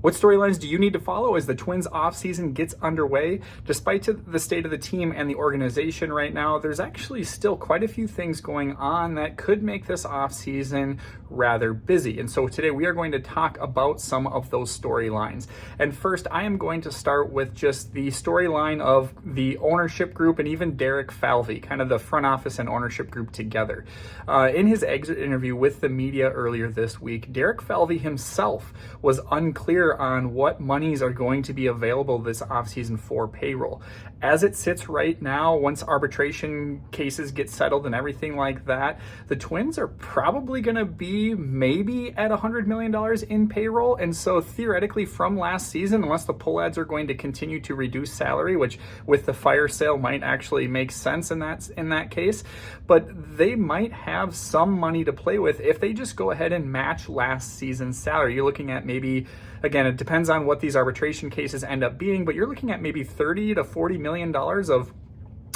What storylines do you need to follow as the Twins offseason gets underway? Despite the state of the team and the organization right now, there's actually still quite a few things going on that could make this offseason rather busy. And so today we are going to talk about some of those storylines. And first, I am going to start with just the storyline of the ownership group and even Derek Falvey, kind of the front office and ownership group together. In his exit interview with the media earlier this week, Derek Falvey himself was unclear on what monies are going to be available this offseason for payroll. As it sits right now, once arbitration cases get settled and everything like that, the Twins are probably going to be maybe at $100 million in payroll. And so theoretically from last season, unless the pull ads are going to continue to reduce salary, which with the fire sale might actually make sense in that case, but they might have some money to play with if they just go ahead and match last season's salary. You're looking at maybe, again, it depends on what these arbitration cases end up being, but you're looking at maybe $30 to $40 million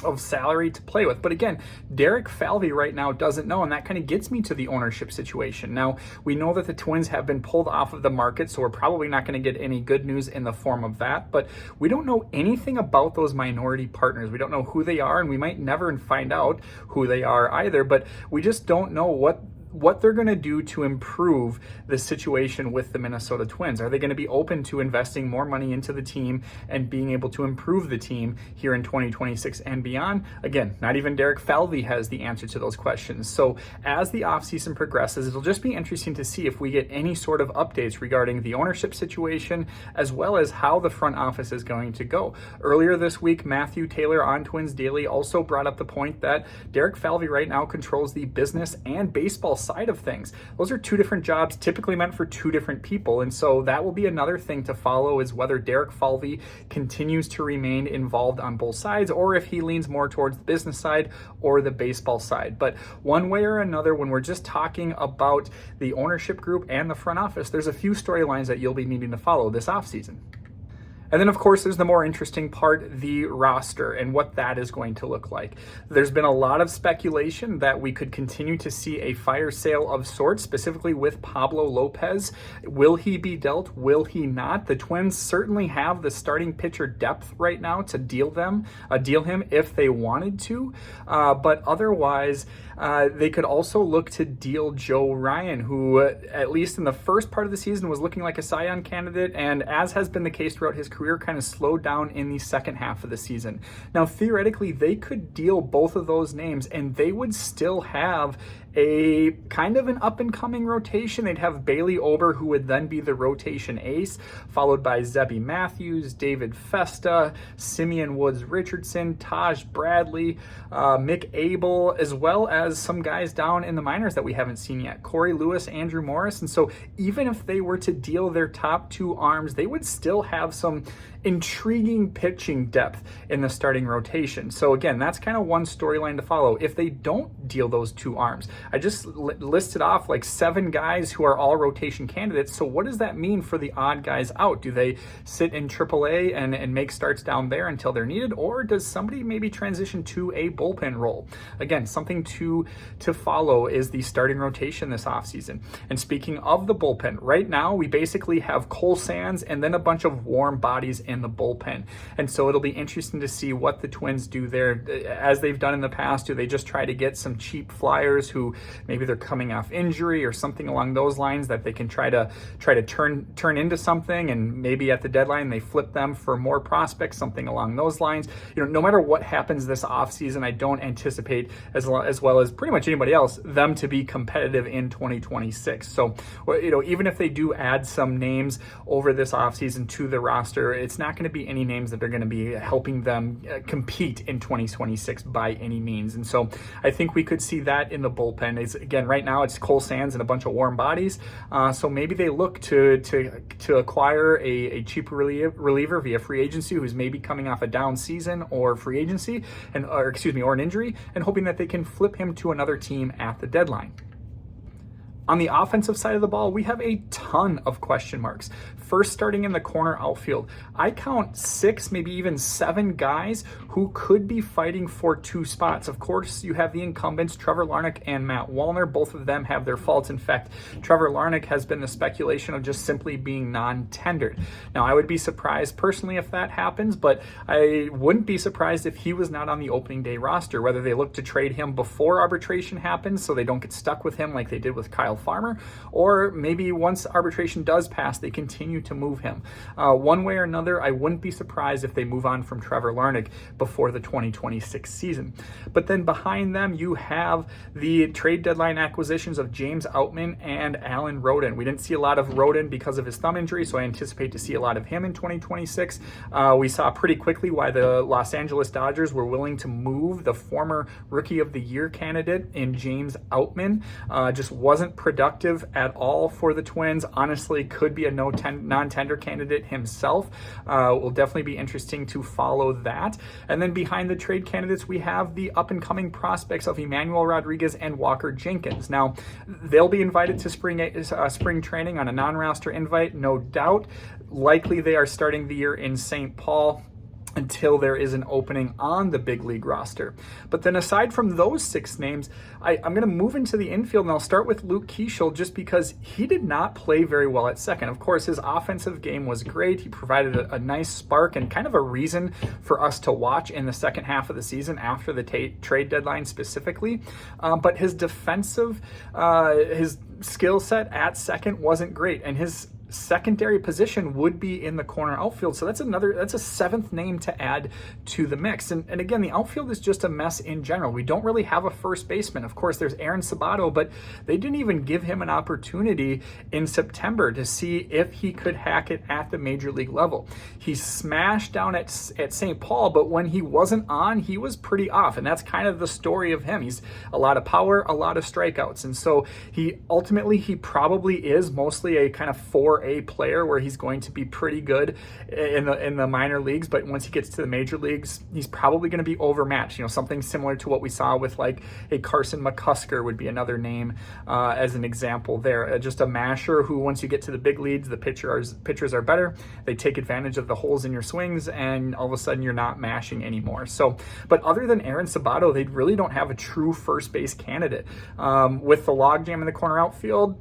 of salary to play with. But again, Derek Falvey right now doesn't know, and that kind of gets me to the ownership situation. Now, we know that the Twins have been pulled off of the market, so we're probably not going to get any good news in the form of that, but we don't know anything about those minority partners. We don't know who they are, and we might never find out who they are either, but we just don't know what they're going to do to improve the situation with the Minnesota Twins. Are they going to be open to investing more money into the team and being able to improve the team here in 2026 and beyond? Again, not even Derek Falvey has the answer to those questions. So as the offseason progresses, it'll just be interesting to see if we get any sort of updates regarding the ownership situation, as well as how the front office is going to go. Earlier this week, Matthew Taylor on Twins Daily also brought up the point that Derek Falvey right now controls the business and baseball side of things. Those are two different jobs typically meant for two different people, and so that will be another thing to follow, is whether Derek Falvey continues to remain involved on both sides or if he leans more towards the business side or the baseball side. But one way or another, when we're just talking about the ownership group and the front office, there's a few storylines that you'll be needing to follow this offseason. And then, of course, there's the more interesting part, the roster and what that is going to look like. There's been a lot of speculation that we could continue to see a fire sale of sorts, specifically with Pablo Lopez. Will he be dealt? Will he not? The Twins certainly have the starting pitcher depth right now to deal him if they wanted to. But otherwise, they could also look to deal Joe Ryan, who, at least in the first part of the season, was looking like a Cy Young candidate, and as has been the case throughout his career, kind of slowed down in the second half of the season. Now, theoretically, they could deal both of those names, and they would still have a kind of an up-and-coming rotation. They'd have Bailey Ober, who would then be the rotation ace, followed by Zebby Matthews, David Festa, Simeon Woods-Richardson, Taj Bradley, Mick Abel, as well as some guys down in the minors that we haven't seen yet, Corey Lewis, Andrew Morris. And so even if they were to deal their top two arms, they would still have some intriguing pitching depth in the starting rotation. So again, that's kind of one storyline to follow. If they don't deal those two arms, I just listed off like 7 guys who are all rotation candidates. So what does that mean for the odd guys out? Do they sit in AAA and make starts down there until they're needed? Or does somebody maybe transition to a bullpen role? Again, something to follow is the starting rotation this offseason. And speaking of the bullpen, right now we basically have Cole Sands and then a bunch of warm bodies in the bullpen. And so it'll be interesting to see what the Twins do there. As they've done in the past, do they just try to get some cheap flyers who maybe they're coming off injury or something along those lines that they can try to turn into something, and maybe at the deadline they flip them for more prospects, something along those lines. No matter what happens this offseason, I don't anticipate, as well as pretty much anybody else, them to be competitive in 2026. So, even if they do add some names over this offseason to the roster, it's not going to be any names that are going to be helping them compete in 2026 by any means. And so I think we could see that in the bullpen. Again, right now it's Cole Sands and a bunch of warm bodies. So maybe they look to acquire a cheaper reliever via free agency who's maybe coming off a down season or free agency, or an injury, and hoping that they can flip him to another team at the deadline. On the offensive side of the ball, we have a ton of question marks. First, starting in the corner outfield, I count 6, maybe even 7 guys who could be fighting for 2 spots. Of course, you have the incumbents, Trevor Larnach and Matt Wallner. Both of them have their faults. In fact, Trevor Larnach has been the speculation of just simply being non-tendered. Now, I would be surprised personally if that happens, but I wouldn't be surprised if he was not on the opening day roster, whether they look to trade him before arbitration happens so they don't get stuck with him like they did with Kyle Farmer, or maybe once arbitration does pass, they continue to move him. One way or another, I wouldn't be surprised if they move on from Trevor Larnach before the 2026 season. But then behind them, you have the trade deadline acquisitions of James Outman and Alan Rodin. We didn't see a lot of Rodin because of his thumb injury, so I anticipate to see a lot of him in 2026. We saw pretty quickly why the Los Angeles Dodgers were willing to move the former Rookie of the Year candidate in James Outman. Just wasn't productive at all for the Twins. Honestly, could be a non-tender candidate himself. Will definitely be interesting to follow that. And then behind the trade candidates, we have the up-and-coming prospects of Emmanuel Rodriguez and Walker Jenkins. Now, they'll be invited to spring training on a non-roster invite, no doubt. Likely they are starting the year in St. Paul until there is an opening on the big league roster. But then aside from those 6 names, I'm going to move into the infield, and I'll start with Luke Keeschel just because he did not play very well at second. Of course, his offensive game was great. He provided a nice spark and kind of a reason for us to watch in the second half of the season after the trade deadline specifically. But his defensive, his skill set at second wasn't great, and his secondary position would be in the corner outfield. So that's a 7th name to add to the mix. And again, the outfield is just a mess in general. We don't really have a first baseman. Of course, there's Aaron Sabato, but they didn't even give him an opportunity in September to see if he could hack it at the major league level. He smashed down at St. Paul, but when he wasn't on, he was pretty off. And that's kind of the story of him. He's a lot of power, a lot of strikeouts. And so he probably is mostly a kind of 4A player where he's going to be pretty good in the minor leagues, but once he gets to the major leagues, he's probably going to be overmatched. Something similar to what we saw with like a Carson McCusker would be another name as an example there. Just a masher who, once you get to the big leagues, the pitchers are better. They take advantage of the holes in your swings, and all of a sudden you're not mashing anymore. So, but other than Aaron Sabato, they really don't have a true first base candidate. With the logjam in the corner outfield,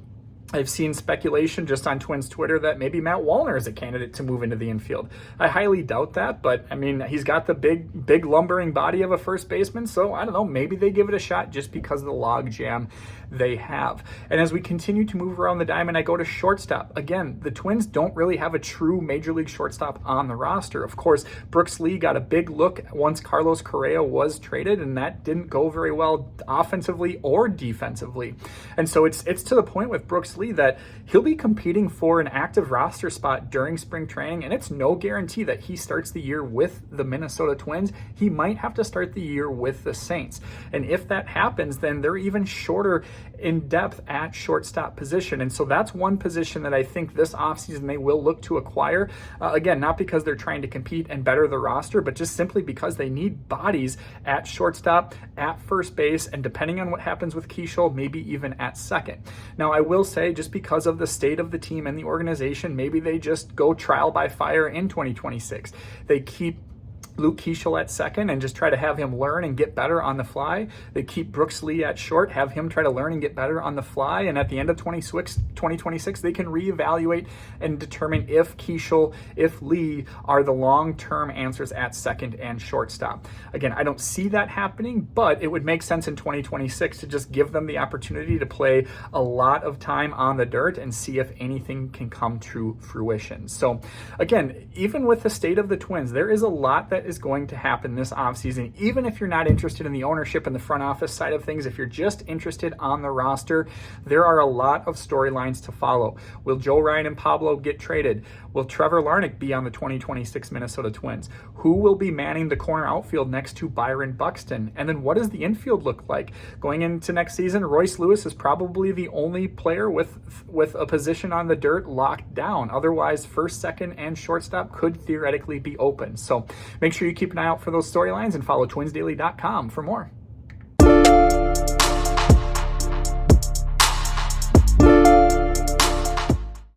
I've seen speculation just on Twins Twitter that maybe Matt Wallner is a candidate to move into the infield. I highly doubt that, but I mean, he's got the big lumbering body of a first baseman, so I don't know, maybe they give it a shot just because of the log jam they have. And as we continue to move around the diamond, I go to shortstop. Again, the Twins don't really have a true major league shortstop on the roster. Of course, Brooks Lee got a big look once Carlos Correa was traded, and that didn't go very well offensively or defensively. And so it's to the point with Brooks Lee that he'll be competing for an active roster spot during spring training, and it's no guarantee that he starts the year with the Minnesota Twins. He might have to start the year with the Saints. And if that happens, then they're even shorter in depth at shortstop position. And so that's one position that I think this offseason they will look to acquire. Again, not because they're trying to compete and better the roster, but just simply because they need bodies at shortstop, at first base, and depending on what happens with Keeschel, maybe even at second. Now, I will say, just because of the state of the team and the organization, maybe they just go trial by fire in 2026. They keep Luke Keeschel at second and just try to have him learn and get better on the fly. They keep Brooks Lee at short, have him try to learn and get better on the fly. And at the end of 2026, they can reevaluate and determine if Keeschel, if Lee are the long-term answers at second and shortstop. Again, I don't see that happening, but it would make sense in 2026 to just give them the opportunity to play a lot of time on the dirt and see if anything can come to fruition. So again, even with the state of the Twins, there is a lot that is going to happen this offseason. Even if you're not interested in the ownership and the front office side of things, if you're just interested on the roster, there are a lot of storylines to follow. Will Joe Ryan and Pablo get traded? Will Trevor Larnach be on the 2026 Minnesota Twins? Who will be manning the corner outfield next to Byron Buxton? And then what does the infield look like? Going into next season, Royce Lewis is probably the only player with a position on the dirt locked down. Otherwise, first, second, and shortstop could theoretically be open. So make sure you keep an eye out for those storylines and follow twinsdaily.com for more.